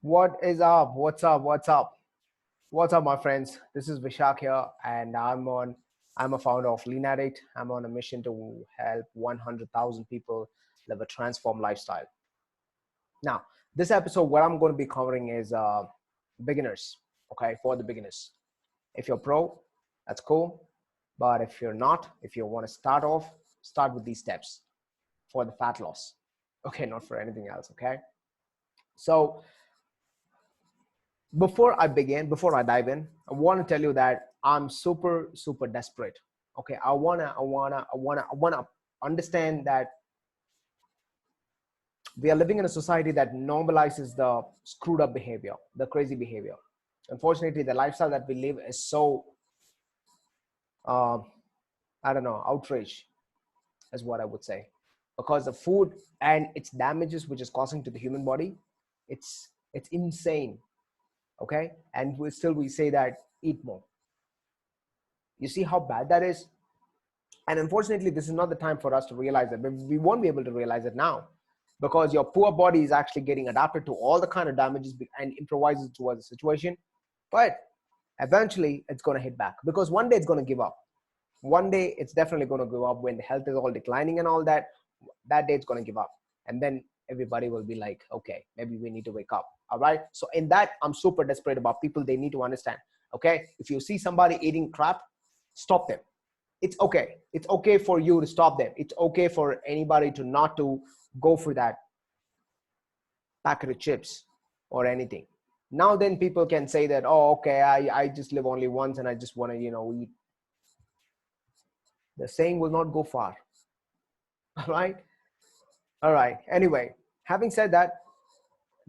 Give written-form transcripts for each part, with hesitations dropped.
What is up? What's up? What's up? What's up, my friends? This is Vishak here, and I'm a founder of Lean Addict. I'm on a mission to help 100,000 people live a transformed lifestyle. Now, this episode, what I'm going to be covering is beginners. Okay, for the beginners. If you're pro, that's cool. But if you're not, if you want to start off, start with these steps for the fat loss. Okay, not for anything else. Okay. So before I dive in, I want to tell you that I'm super desperate. Okay, I wanna understand that we are living in a society that normalizes the screwed up behavior, the crazy behavior. Unfortunately, the lifestyle that we live is so uh, I don't know, outrage is what I would say, because the food and its damages which is causing to the human body, it's insane. Okay, and we say that eat more. You see how bad that is? And unfortunately, this is not the time for us to realize it. But we won't be able to realize it now because your poor body is actually getting adapted to all the kind of damages and improvises towards the situation. But eventually, it's going to hit back because one day it's going to give up. One day it's definitely going to give up when the health is all declining and all that. That day it's going to give up. And then everybody will be like, okay, maybe we need to wake up. All right. So in that, I'm super desperate about people. They need to understand. Okay. If you see somebody eating crap, stop them. It's okay. It's okay for you to stop them. It's okay for anybody to not to go for that packet of chips or anything. Now then people can say that, oh, okay, I just live only once and I just want to, eat. The saying will not go far. All right. All right. Anyway, having said that,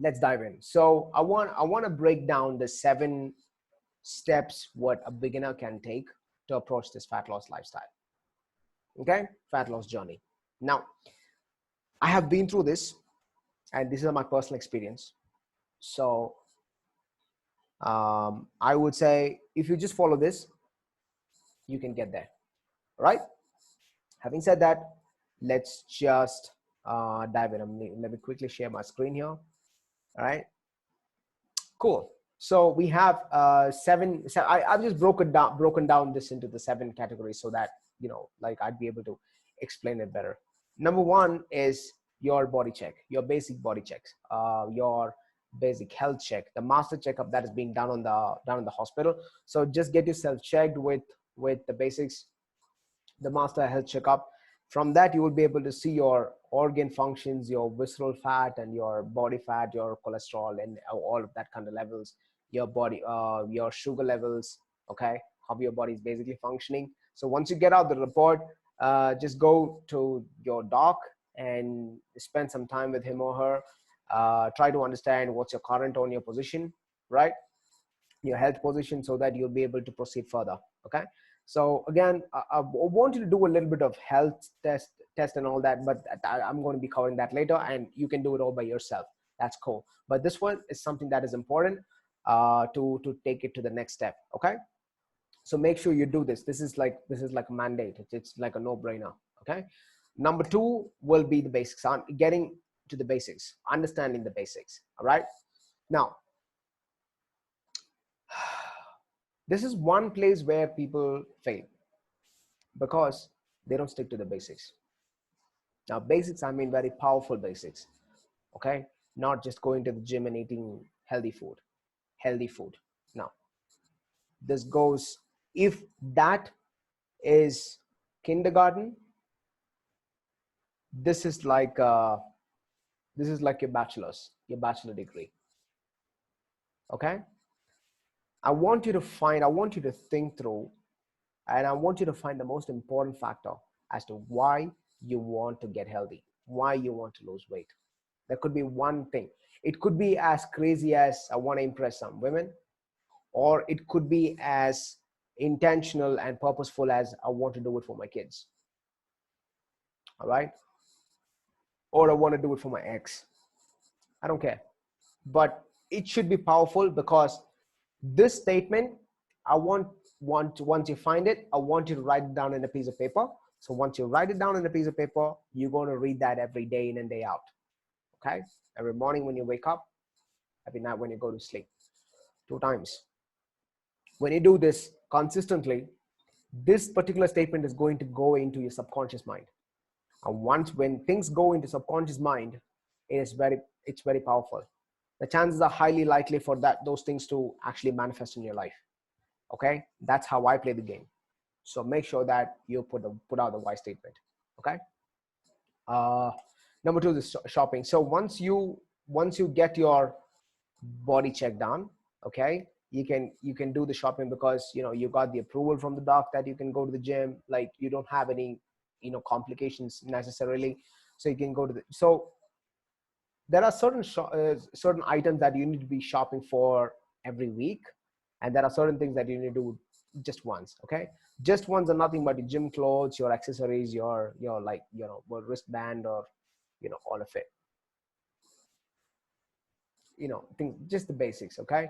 let's dive in. So I want to break down the 7 steps what a beginner can take to approach this fat loss lifestyle. Okay, fat loss journey. Now, I have been through this, and this is my personal experience. So I would say if you just follow this, you can get there. Right. Having said that, let's just dive in. Let me quickly share my screen here. All right. Cool. So we have I've just broken down this into the 7 categories so that like I'd be able to explain it better. Number 1 is your body check, your basic body checks, your basic health check, the master checkup that is being done in the hospital. So just get yourself checked with the basics, the master health checkup. From that, you will be able to see your organ functions, your visceral fat and your body fat, your cholesterol and all of that kind of levels, your body, your sugar levels, okay, how your body is basically functioning. So once you get out the report, just go to your doc and spend some time with him or her. Try to understand what's your current on your position, right? Your health position, so that you'll be able to proceed further. Okay. So again, I want you to do a little bit of health test and all that, but I'm going to be covering that later, and you can do it all by yourself. That's cool. But this one is something that is important to take it to the next step. Okay. So make sure you do this. This is like a mandate. It's like a no-brainer. Okay. Number 2 will be the basics. Getting to the basics, understanding the basics. All right. Now, this is one place where people fail because they don't stick to the basics. Now, basics, I mean very powerful basics. Okay. Not just going to the gym and eating healthy food. Healthy food. Now, this goes, if that is kindergarten, this is like your bachelor degree. Okay. I want you to think through, and I want you to find the most important factor as to why you want to get healthy, why you want to lose weight. There could be one thing. It could be as crazy as I want to impress some women, or it could be as intentional and purposeful as I want to do it for my kids. All right. Or I want to do it for my ex. I don't care. But it should be powerful, because this statement, I want once you find it, I want you to write it down in a piece of paper. So once you write it down in a piece of paper, you're going to read that every day in and day out. Okay. Every morning when you wake up, every night when you go to sleep. 2 times. When you do this consistently, this particular statement is going to go into your subconscious mind. And once when things go into subconscious mind, it's very powerful. The chances are highly likely for those things to actually manifest in your life. Okay, that's how I play the game. So make sure that you put out the why statement. Okay. uh, Number two is shopping. So once you get your body check done, okay, you can do the shopping, because you got the approval from the doc that you can go to the gym, like you don't have any complications necessarily, so you can go to the so there are certain items that you need to be shopping for every week, and there are certain things that you need to do just once. Okay, just once are nothing but your gym clothes, your accessories, your like wristband, or all of it, things, just the basics. Okay,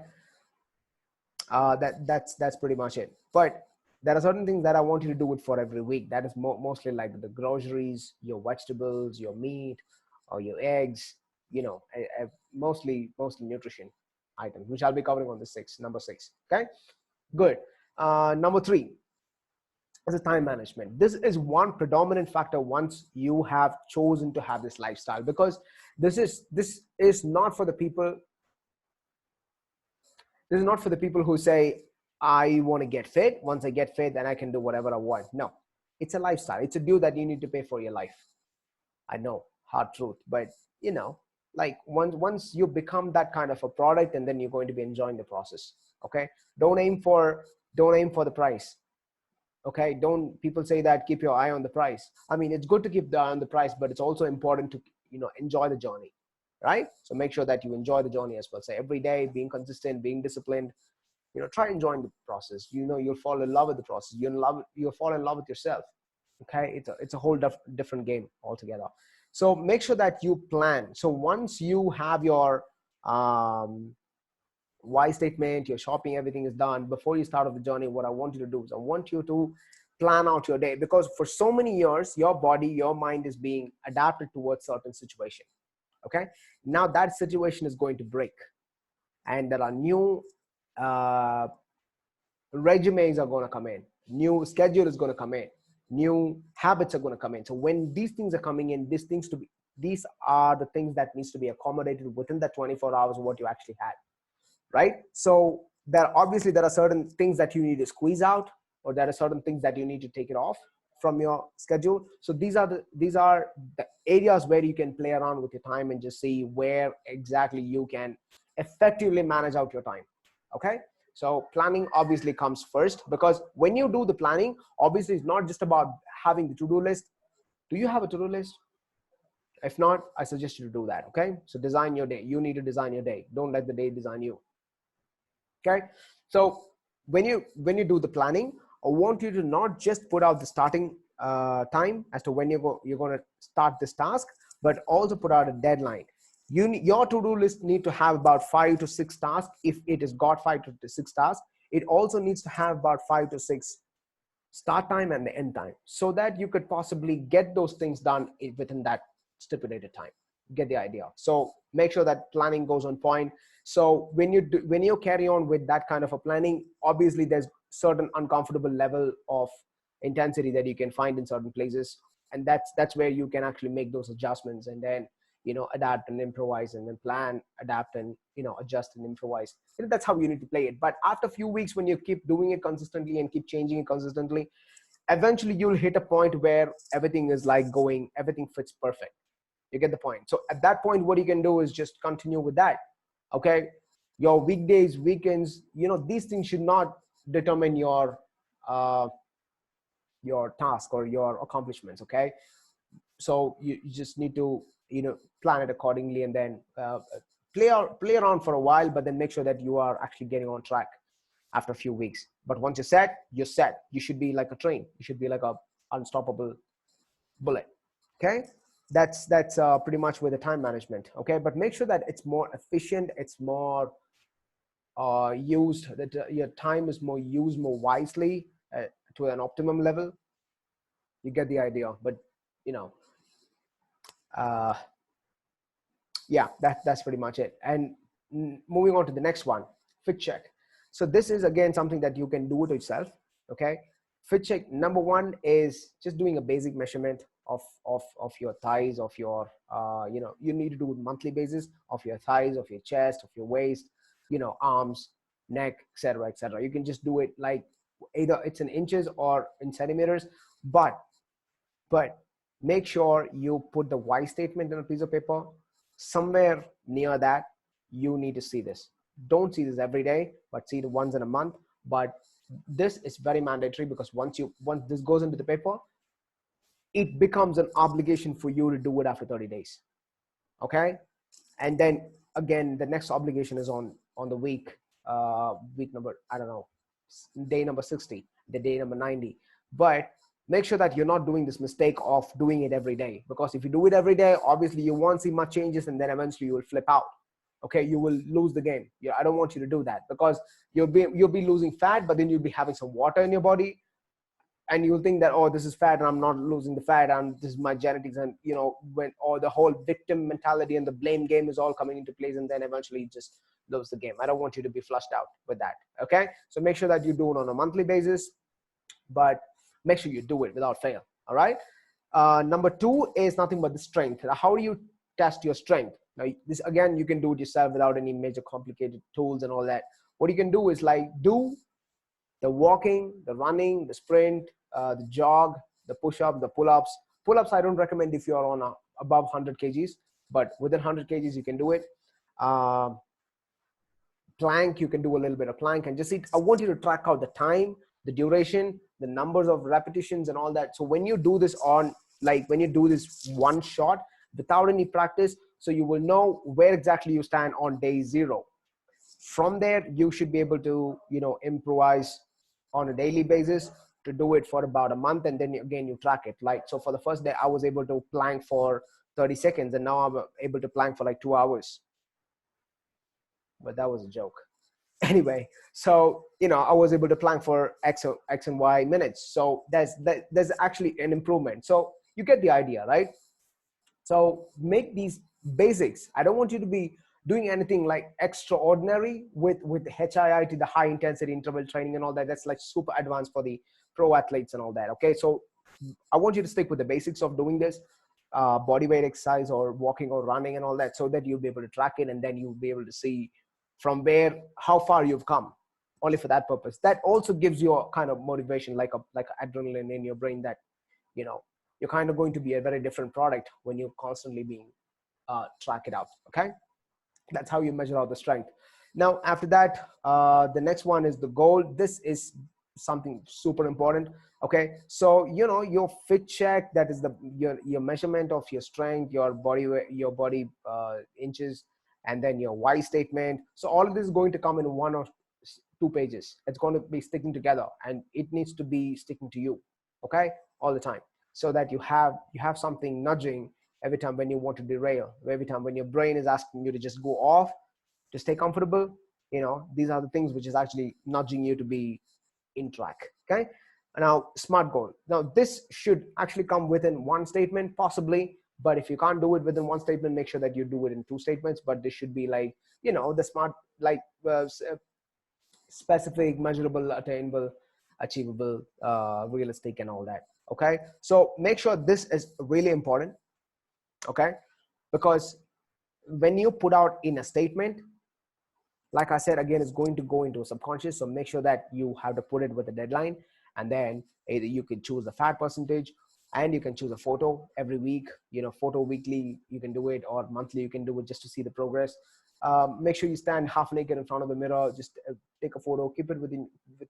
that's pretty much it. But there are certain things that I want you to do it for every week. That is mostly like the groceries, your vegetables, your meat, or your eggs. Mostly nutrition items, which I'll be covering on the number six. Okay, good. Number three is the time management. This is one predominant factor once you have chosen to have this lifestyle, because this is not for the people. This is not for the people who say, I want to get fit. Once I get fit, then I can do whatever I want. No, it's a lifestyle. It's a due that you need to pay for your life. I know, hard truth, but like once you become that kind of a product, and then you're going to be enjoying the process. Okay, don't aim for the price. Okay, don't people say that keep your eye on the price. I mean, it's good to keep the eye on the price, but it's also important to enjoy the journey, right? So make sure that you enjoy the journey as well. So every day, being consistent, being disciplined, try enjoying the process. You'll fall in love with the process. You'll fall in love with yourself. Okay, it's a whole different game altogether. So make sure that you plan. So once you have your why statement, your shopping, everything is done, before you start off the journey, what I want you to do is I want you to plan out your day, because for so many years your body, your mind is being adapted towards certain situation. Okay, now that situation is going to break, and there are new regimes are going to come in, new schedule is going to come in, new habits are going to come in. So when these things are coming in, these are the things that needs to be accommodated within that 24 hours of what you actually had, right? So there are certain things that you need to squeeze out, or there are certain things that you need to take it off from your schedule. So these are the areas where you can play around with your time and just see where exactly you can effectively manage out your time. Okay, so planning obviously comes first, because when you do the planning, obviously it's not just about having the to-do list. Do you have a to-do list? If not, I suggest you to do that. Okay, so design your day. You need to design your day. Don't let the day design you. Okay, so when you do the planning, I want you to not just put out the starting time as to when you're going to start this task, but also put out a deadline. Your to-do list need to have about 5 to 6 tasks. If it has got 5 to 6 tasks, it also needs to have about 5 to 6 start time and the end time, so that you could possibly get those things done within that stipulated time. Get the idea? So make sure that planning goes on point. So when you carry on with that kind of a planning, obviously there's certain uncomfortable level of intensity that you can find in certain places, and that's where you can actually make those adjustments, and then adapt and improvise, and then plan, adapt, and adjust and improvise. That's how you need to play it. But after a few weeks, when you keep doing it consistently and keep changing it consistently, eventually you'll hit a point where everything fits perfect. You get the point? So at that point, what you can do is just continue with that. Okay, your weekdays, weekends, these things should not determine your task or your accomplishments. Okay, so you just need to plan it accordingly, and then play around for a while, but then make sure that you are actually getting on track after a few weeks. But once you're set, you should be like a train. You should be like a unstoppable bullet. Okay, that's pretty much with the time management. Okay, but make sure that it's more efficient, it's more used, that your time is more used more wisely, to an optimum level. You get the idea? But yeah, that's pretty much it. And moving on to the next one, fit check. So this is again something that you can do it yourself. Okay, fit check number one is just doing a basic measurement of your thighs, of your you need to do it monthly basis, of your thighs, of your chest, of your waist, arms, neck, etc., etc. You can just do it like either it's in inches or in centimeters, but make sure you put the why statement in a piece of paper somewhere near that. You need to see this. Don't see this every day, but see it once in a month. But this is very mandatory, because once this goes into the paper, it becomes an obligation for you to do it after 30 days. Okay, and then again the next obligation is on the week number, I don't know, day number 60, the day number 90. But make sure that you're not doing this mistake of doing it every day, because if you do it every day, obviously you won't see much changes, and then eventually you will flip out. Okay, you will lose the game. Yeah, I don't want you to do that, because you'll be losing fat, but then you'll be having some water in your body, and you'll think that, oh, this is fat and I'm not losing the fat, and this is my genetics, and when the whole victim mentality and the blame game is all coming into place, and then eventually you just lose the game. I don't want you to be flushed out with that. Okay, so make sure that you do it on a monthly basis, but make sure you do it without fail. All right. Number two is nothing but the strength. How do you test your strength? Now, this again, you can do it yourself without any major complicated tools and all that. What you can do is like do the walking, the running, the sprint, the jog, the push-up, the pull-ups. Pull-ups I don't recommend if you're on above 100 kgs, but within 100 kgs you can do it. Plank, you can do a little bit of plank, and just see. I want you to track out the time, the duration, the numbers of repetitions and all that. So when you do this when you do this one shot without any practice, so you will know where exactly you stand on day 0. From there, you should be able to, improvise on a daily basis to do it for about a month. And then again, you track it. Like, so for the first day, I was able to plank for 30 seconds, and now I'm able to plank for like 2 hours. But that was a joke. Anyway, so, I was able to plank for X and Y minutes. So there's actually an improvement. So you get the idea, right? So make these basics. I don't want you to be doing anything like extraordinary with HIIT, the high intensity interval training and all that. That's like super advanced for the pro athletes and all that. Okay, so I want you to stick with the basics of doing this body weight exercise or walking or running and all that, so that you'll be able to track it, and then you'll be able to see from how far you've come. Only for that purpose. That also gives you a kind of motivation, like adrenaline in your brain, that you're kind of going to be a very different product when you're constantly being track it out. Okay, that's how you measure out the strength. Now after that, the next one is the goal. This is something super important. Okay, so your fit check, that is your measurement of your strength, your body weight, your body inches, and then your why statement. So all of this is going to come in 1 or 2 pages. It's going to be sticking together, and it needs to be sticking to you, okay, all the time, so that you have something nudging every time when you want to derail, every time when your brain is asking you to just go off, to stay comfortable. These are the things which is actually nudging you to be in track. Okay, now SMART goal. Now this should actually come within 1 statement possibly, but if you can't do it within 1 statement, make sure that you do it in 2 statements. But this should be like, the SMART, like specific, measurable, attainable, achievable, realistic, and all that. Okay, so make sure this is really important. Okay, because when you put out in a statement, like I said, again, it's going to go into a subconscious. So make sure that you have to put it with a deadline, and then either you can choose the fat percentage, and you can choose a photo every week, photo weekly, you can do it, or monthly, you can do it, just to see the progress. Make sure you stand half naked in front of the mirror, just take a photo, keep it with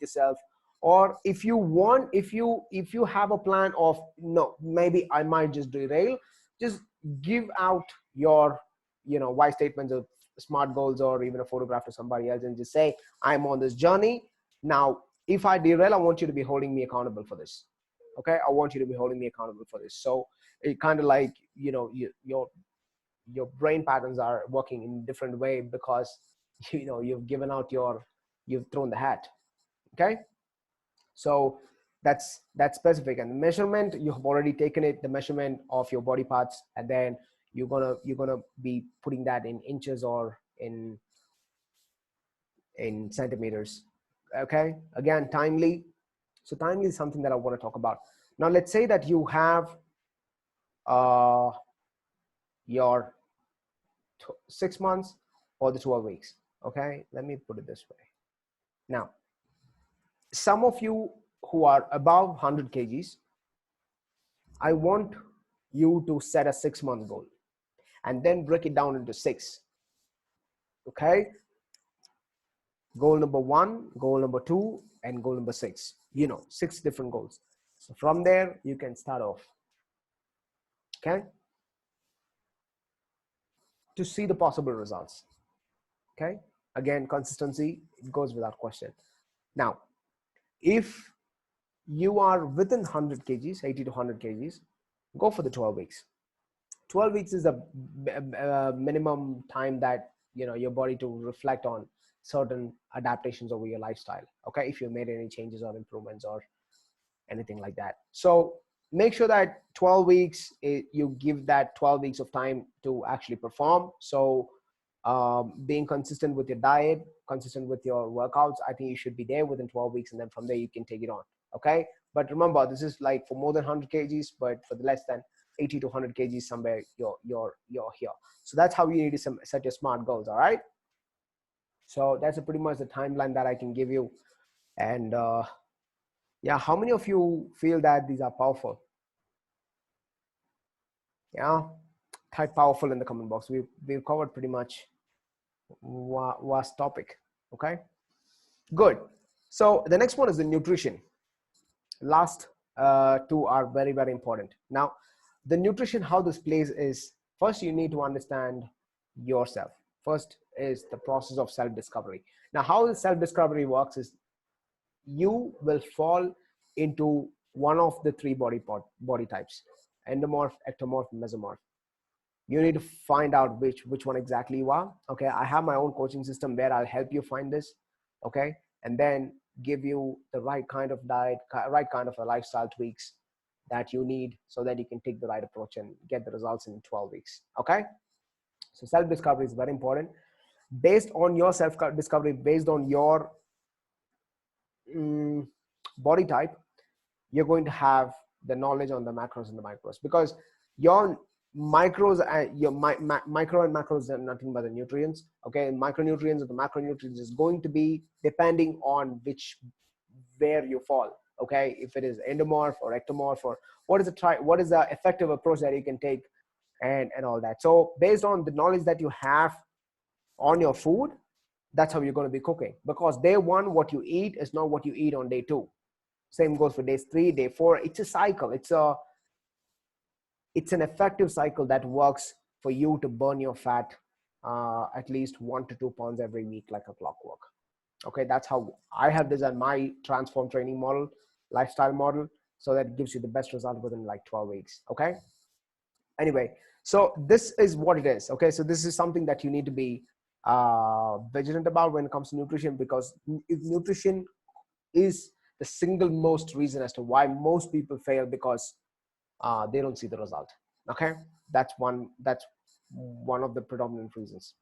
yourself. Or if you want, if you have a plan of, no, maybe I might just derail, just give out your, why statements of SMART goals, or even a photograph to somebody else, and just say, I'm on this journey. Now, if I derail, I want you to be holding me accountable for this. Okay, I want you to be holding me accountable for this. So it kind of like, your brain patterns are working in a different way, because you've given out you've thrown the hat. Okay, so that's specific. And the measurement, you have already taken it, the measurement of your body parts, and then you're gonna be putting that in inches or in in centimeters. Okay, again, timely. So timely is something that I want to talk about. Now let's say that you have uh, your 6 months or the 12 weeks. Okay, let me put it this way. Now, some of you who are above 100 kgs, I want you to set a 6-month goal and then break it down into 6. Okay, goal number 1, goal number 2, and goal number 6. 6 different goals. So from there, you can start off. Okay, to see the possible results. Okay, again, consistency, it goes without question. Now, if you are within 100 kgs, 80 to 100 kgs, go for the 12 weeks. 12 weeks is a minimum time that your body to reflect on certain adaptations over your lifestyle. Okay, if you made any changes or improvements or anything like that. So make sure that 12 weeks, you give that 12 weeks of time to actually perform. So being consistent with your diet, consistent with your workouts, I think you should be there within 12 weeks, and then from there you can take it on. Okay, but remember, this is like for more than 100 kgs, but for the less than 80 to 100 kgs, somewhere you're here. So that's how you need to set your SMART goals. All right, so that's pretty much the timeline that I can give you. And yeah, how many of you feel that these are powerful? Yeah, type powerful in the comment box. We've covered pretty much vast topic. Okay, good. So the next one is the nutrition. Last two are very, very important. Now, the nutrition, how this plays is, first you need to understand yourself. First is the process of self-discovery. Now, how the self-discovery works is you will fall into one of the 3 body types: endomorph, ectomorph, mesomorph. You need to find out which one exactly you are. Okay, I have my own coaching system where I'll help you find this. Okay, and then give you the right kind of diet, right kind of a lifestyle tweaks that you need, so that you can take the right approach and get the results in 12 weeks. Okay, so self-discovery is very important. Based on your self-discovery, based on your body type, you're going to have the knowledge on the macros and the micros, because your micros and your micro and macros are nothing but the nutrients. Okay, micronutrients or the macronutrients is going to be depending on where you fall. Okay, if it is endomorph or ectomorph, or what is the effective approach that you can take, and all that. So based on the knowledge that you have on your food, that's how you're going to be cooking, because day 1 what you eat is not what you eat on day 2. Same goes for days 3, day 4. It's a cycle. It's an effective cycle that works for you to burn your fat at least 1 to 2 pounds every week, like a clockwork. Okay, that's how I have designed my transform training model, lifestyle model, so that it gives you the best result within like 12 weeks. Okay, anyway, so this is what it is. Okay, so this is something that you need to be vigilant about when it comes to nutrition, because nutrition is the single most reason as to why most people fail, because they don't see the result. Okay, that's one of the predominant reasons.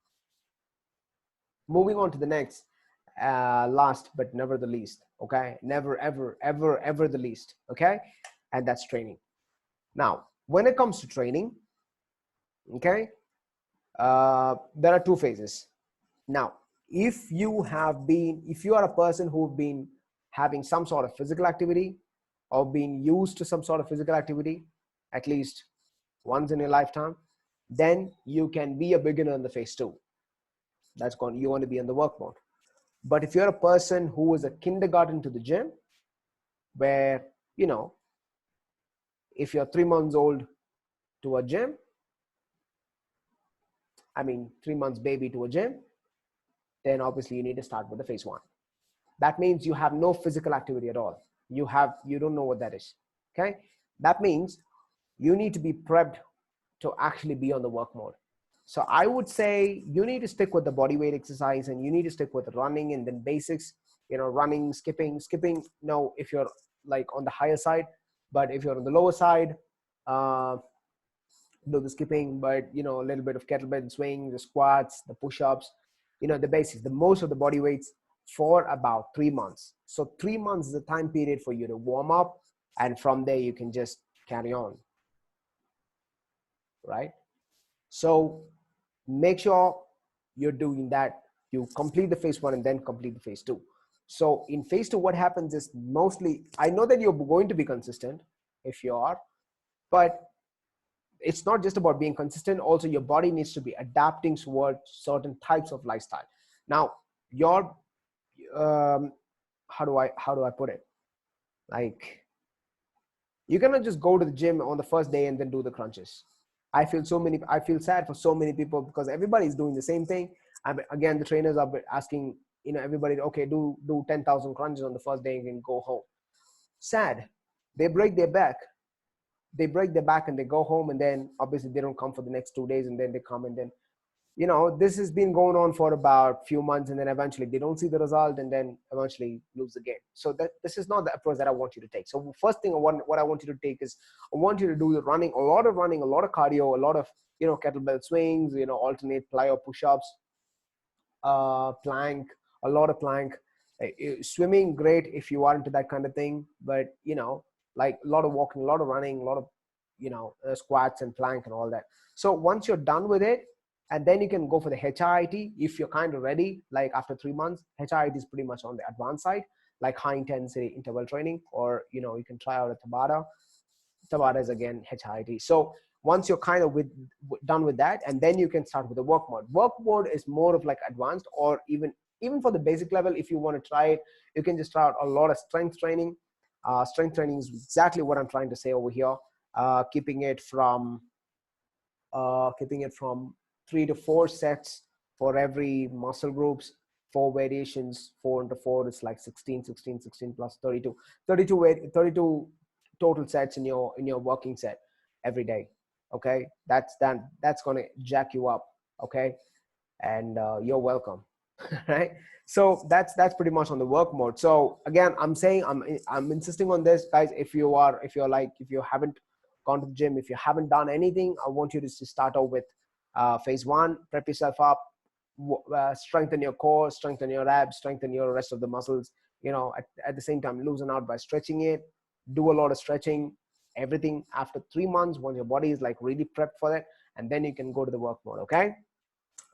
Moving on to the next, last but never the least. Okay, never ever ever ever the least. Okay, and that's training. Now, when it comes to training, okay, there are 2 phases. Now, if you are a person who've been having some sort of physical activity, or being used to some sort of physical activity at least once in your lifetime, then you can be a beginner in the phase 2. You want to be in the work mode. But if you're a person who is a kindergarten to the gym, where if you're 3 months old to a gym, 3 months baby to a gym, then obviously you need to start with the phase 1. That means you have no physical activity at all. You don't know what that is. Okay, that means you need to be prepped to actually be on the work mode. So I would say you need to stick with the body weight exercise, and you need to stick with running, and then basics, running, skipping, if you're like on the higher side. But if you're on the lower side, do the skipping, but a little bit of kettlebell swing, the squats, the push-ups, the basics. The most of the body weights for about 3 months. So 3 months is the time period for you to warm up, and from there you can just carry on, right? So make sure you're doing that. You complete the phase 1 and then complete the phase 2. So in phase 2, what happens is, mostly, I know that you're going to be consistent if you are, but it's not just about being consistent. Also, your body needs to be adapting towards certain types of lifestyle. Now, your how do I put it? Like, you cannot just go to the gym on the first day and then do the crunches. I feel sad for so many people because everybody's doing the same thing. Again, the trainers are asking, everybody, okay, do 10,000 crunches on the first day and then go home. Sad. They break their back. And they go home, and then obviously they don't come for the next 2 days, and then they come, and then this has been going on for about a few months, and then eventually they don't see the result, and then eventually lose the game. So this is not the approach that I want you to take. So first thing what I want you to take is, I want you to do the running, a lot of cardio, a lot of kettlebell swings, alternate plyo push-ups, plank, a lot of plank. Swimming, great if you are into that kind of thing, but like a lot of walking, a lot of running, a lot of squats and plank and all that. So once you're done with it, and then you can go for the HIIT if you're kind of ready. Like after 3 months, HIIT is pretty much on the advanced side, like high intensity interval training, or you can try out a Tabata. Tabata is again HIIT. So once you're kind of done with that, and then you can start with the work mode. Work mode is more of like advanced, or even for the basic level. If you want to try it, you can just try out a lot of strength training. Strength training is exactly what I'm trying to say over here. Keeping it from 3 to 4 sets for every muscle groups, 4 variations, 4 into 4 is like 16 plus 32 total sets in your working set every day. Okay, that's going to jack you up. Okay, and you're welcome. Right? So that's pretty much on the work mode. So again, I'm insisting on this, guys. If you haven't gone to the gym, if you haven't done anything, I want you to start out with phase 1. Prep yourself up, strengthen your core, strengthen your abs, strengthen your rest of the muscles. At the same time, loosen out by stretching it. Do a lot of stretching. Everything after 3 months, once your body is like really prepped for that, and then you can go to the work mode. Okay.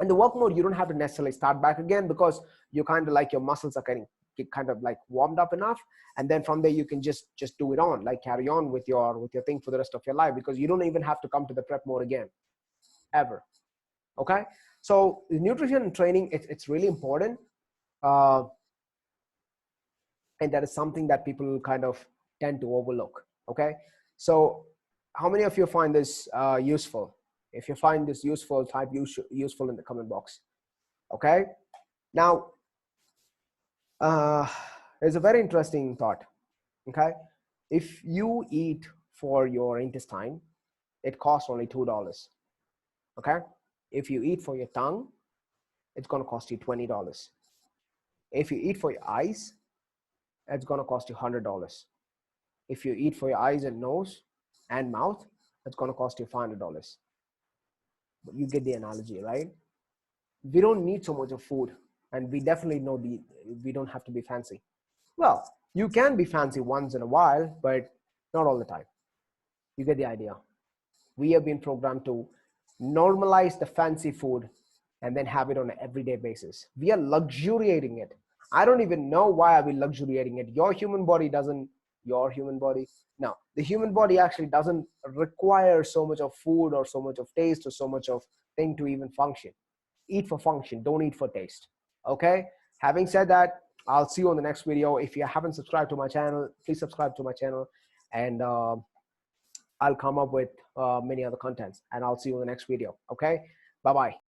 And the work mode, you don't have to necessarily start back again, because you kind of like your muscles are get kind of like warmed up enough, and then from there you can just do it on, like carry on with your thing for the rest of your life, because you don't even have to come to the prep mode again, ever. Okay. So nutrition and training, it's really important, and that is something that people kind of tend to overlook. Okay. So how many of you find this useful? If you find this useful, type useful in the comment box. Okay. Now, there's a very interesting thought. Okay. If you eat for your intestine, it costs only $2. Okay. If you eat for your tongue, it's going to cost you $20. If you eat for your eyes, it's going to cost you $100. If you eat for your eyes and nose and mouth, it's going to cost you $500. But you get the analogy, right? We don't need so much of food, and we definitely know we don't have to be fancy. Well, you can be fancy once in a while, but not all the time. You get the idea. We have been programmed to normalize the fancy food and then have it on an everyday basis. We are luxuriating it. I don't even know why are we luxuriating it. The human body, no, the human body actually doesn't require so much of food or so much of taste or so much of thing to even function. Eat for function, don't eat for taste. Okay. Having said that, I'll see you on the next video. If you haven't subscribed to my channel, please subscribe to my channel, and I'll come up with many other contents, and I'll see you in the next video. Okay. Bye-bye.